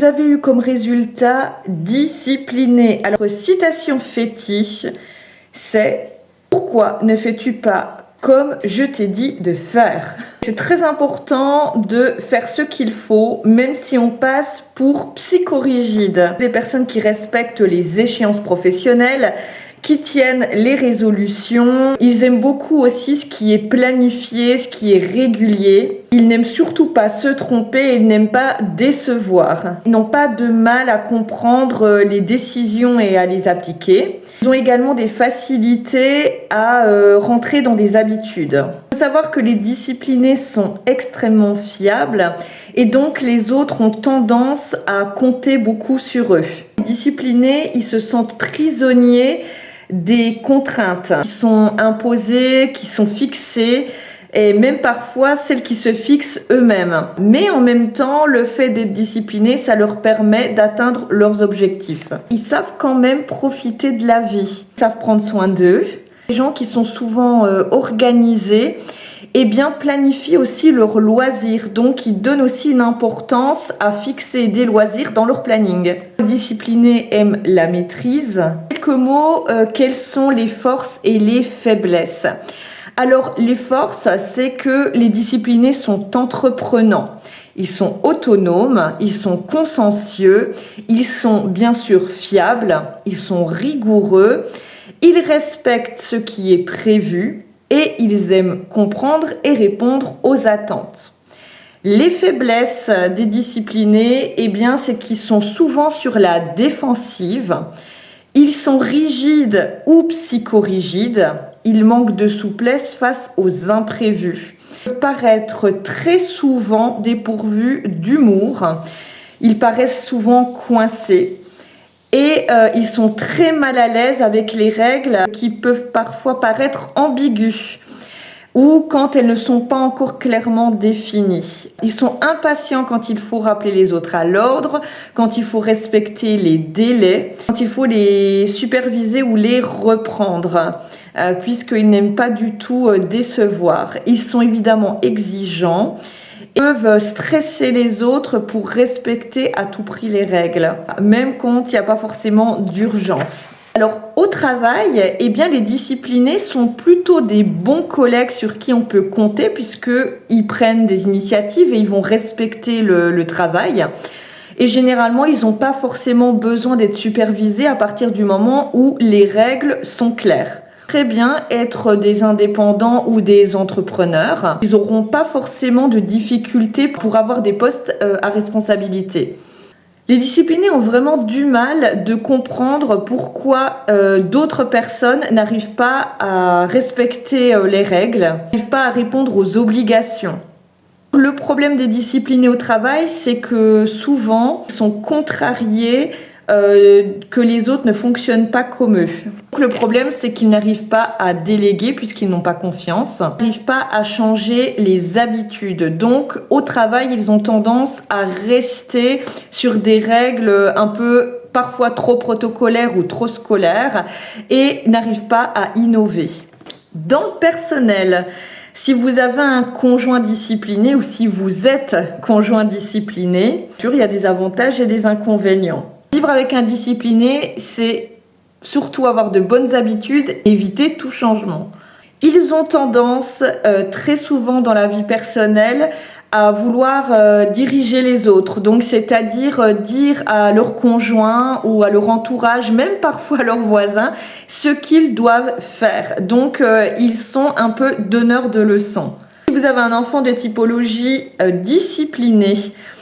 Vous avez eu comme résultat discipliné. Alors, citation fétiche, c'est « Pourquoi ne fais-tu pas comme je t'ai dit de faire ?» C'est très important de faire ce qu'il faut, même si on passe pour psychorigide. Des personnes qui respectent les échéances professionnelles, qui tiennent les résolutions. Ils aiment beaucoup aussi ce qui est planifié, ce qui est régulier. Ils n'aiment surtout pas se tromper, ils n'aiment pas décevoir. Ils n'ont pas de mal à comprendre les décisions et à les appliquer. Ils ont également des facilités à rentrer dans des habitudes. Il faut savoir que les disciplinés sont extrêmement fiables et donc les autres ont tendance à compter beaucoup sur eux. Les disciplinés, ils se sentent prisonniers des contraintes qui sont imposées, qui sont fixées, et même parfois celles qui se fixent eux-mêmes. Mais en même temps, le fait d'être disciplinés, ça leur permet d'atteindre leurs objectifs. Ils savent quand même profiter de la vie, ils savent prendre soin d'eux. Les gens qui sont souvent organisés, eh bien, planifient aussi leurs loisirs. Donc, ils donnent aussi une importance à fixer des loisirs dans leur planning. Les disciplinés aiment la maîtrise. Quelques mots, quelles sont les forces et les faiblesses? Alors, les forces, c'est que les disciplinés sont entreprenants. Ils sont autonomes, ils sont consciencieux, ils sont bien sûr fiables, ils sont rigoureux, ils respectent ce qui est prévu et ils aiment comprendre et répondre aux attentes. Les faiblesses des disciplinés, eh bien, c'est qu'ils sont souvent sur la défensive, ils sont rigides ou psychorigides, ils manquent de souplesse face aux imprévus. Ils peuvent paraître très souvent dépourvus d'humour, ils paraissent souvent coincés. Et ils sont très mal à l'aise avec les règles qui peuvent parfois paraître ambiguës ou quand elles ne sont pas encore clairement définies. Ils sont impatients quand il faut rappeler les autres à l'ordre, quand il faut respecter les délais, quand il faut les superviser ou les reprendre, puisqu'ils n'aiment pas du tout décevoir. Ils sont évidemment exigeants. Ils peuvent stresser les autres pour respecter à tout prix les règles, même quand il n'y a pas forcément d'urgence. Alors, au travail, eh bien, les disciplinés sont plutôt des bons collègues sur qui on peut compter puisqu'ils prennent des initiatives et ils vont respecter le travail. Et généralement, ils n'ont pas forcément besoin d'être supervisés à partir du moment où les règles sont claires. Très bien être des indépendants ou des entrepreneurs. Ils n'auront pas forcément de difficultés pour avoir des postes à responsabilité. Les disciplinés ont vraiment du mal de comprendre pourquoi d'autres personnes n'arrivent pas à respecter les règles, n'arrivent pas à répondre aux obligations. Le problème des disciplinés au travail, c'est que souvent, ils sont contrariés que les autres ne fonctionnent pas comme eux. Donc, le problème, c'est qu'ils n'arrivent pas à déléguer puisqu'ils n'ont pas confiance. Ils n'arrivent pas à changer les habitudes. Donc, au travail, ils ont tendance à rester sur des règles un peu parfois trop protocolaires ou trop scolaires et n'arrivent pas à innover. Dans le personnel, si vous avez un conjoint discipliné ou si vous êtes conjoint discipliné, il y a des avantages et des inconvénients. Vivre avec un discipliné, c'est surtout avoir de bonnes habitudes et éviter tout changement. Ils ont tendance, très souvent dans la vie personnelle, à vouloir diriger les autres. Donc, c'est-à-dire dire à leur conjoint ou à leur entourage, même parfois à leurs voisins, ce qu'ils doivent faire. Donc, ils sont un peu donneurs de leçons. Si vous avez un enfant de typologie discipliné,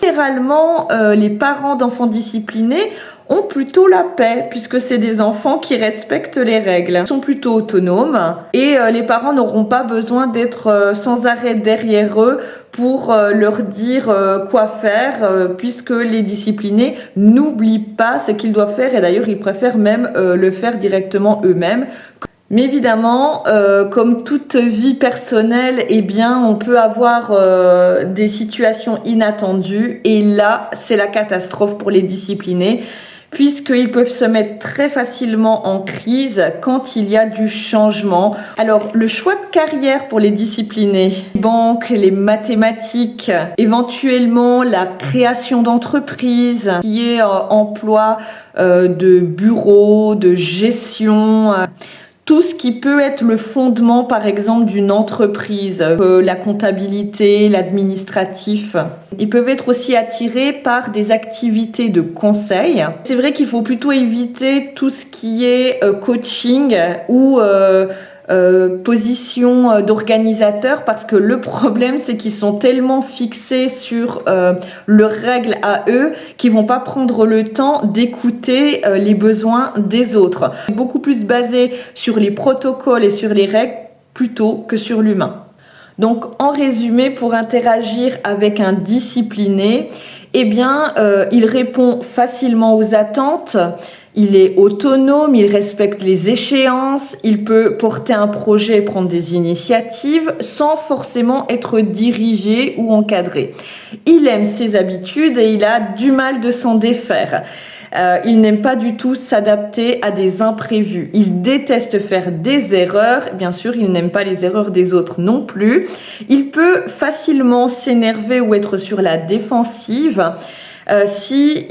généralement, les parents d'enfants disciplinés ont plutôt la paix puisque c'est des enfants qui respectent les règles. Ils sont plutôt autonomes et les parents n'auront pas besoin d'être sans arrêt derrière eux pour leur dire quoi faire puisque les disciplinés n'oublient pas ce qu'ils doivent faire et d'ailleurs ils préfèrent même le faire directement eux-mêmes. Mais évidemment, comme toute vie personnelle, eh bien, on peut avoir des situations inattendues et là, c'est la catastrophe pour les disciplinés, puisqu'ils peuvent se mettre très facilement en crise quand il y a du changement. Alors, le choix de carrière pour les disciplinés, les banques, les mathématiques, éventuellement la création d'entreprises, qui est emploi de bureau, de gestion, tout ce qui peut être le fondement, par exemple, d'une entreprise, la comptabilité, l'administratif. Ils peuvent être aussi attirés par des activités de conseil. C'est vrai qu'il faut plutôt éviter tout ce qui est coaching ou position d'organisateur, parce que le problème c'est qu'ils sont tellement fixés sur leurs règles à eux qu'ils vont pas prendre le temps d'écouter les besoins des autres. Beaucoup plus basé sur les protocoles et sur les règles plutôt que sur l'humain. Donc en résumé, pour interagir avec un discipliné, eh bien il répond facilement aux attentes. Il est autonome, il respecte les échéances, il peut porter un projet et prendre des initiatives sans forcément être dirigé ou encadré. Il aime ses habitudes et il a du mal de s'en défaire. Il n'aime pas du tout s'adapter à des imprévus. Il déteste faire des erreurs. Bien sûr, il n'aime pas les erreurs des autres non plus. Il peut facilement s'énerver ou être sur la défensive. Si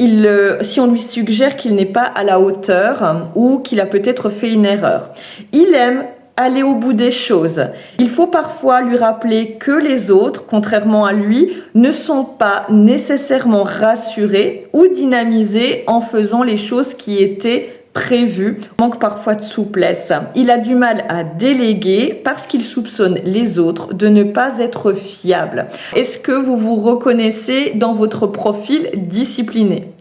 on lui suggère qu'il n'est pas à la hauteur ou qu'il a peut-être fait une erreur. Il aime aller au bout des choses. Il faut parfois lui rappeler que les autres, contrairement à lui, ne sont pas nécessairement rassurés ou dynamisés en faisant les choses qui étaient prévues. Il manque parfois de souplesse. Il a du mal à déléguer parce qu'il soupçonne les autres de ne pas être fiables. Est-ce que vous vous reconnaissez dans votre profil discipliné ?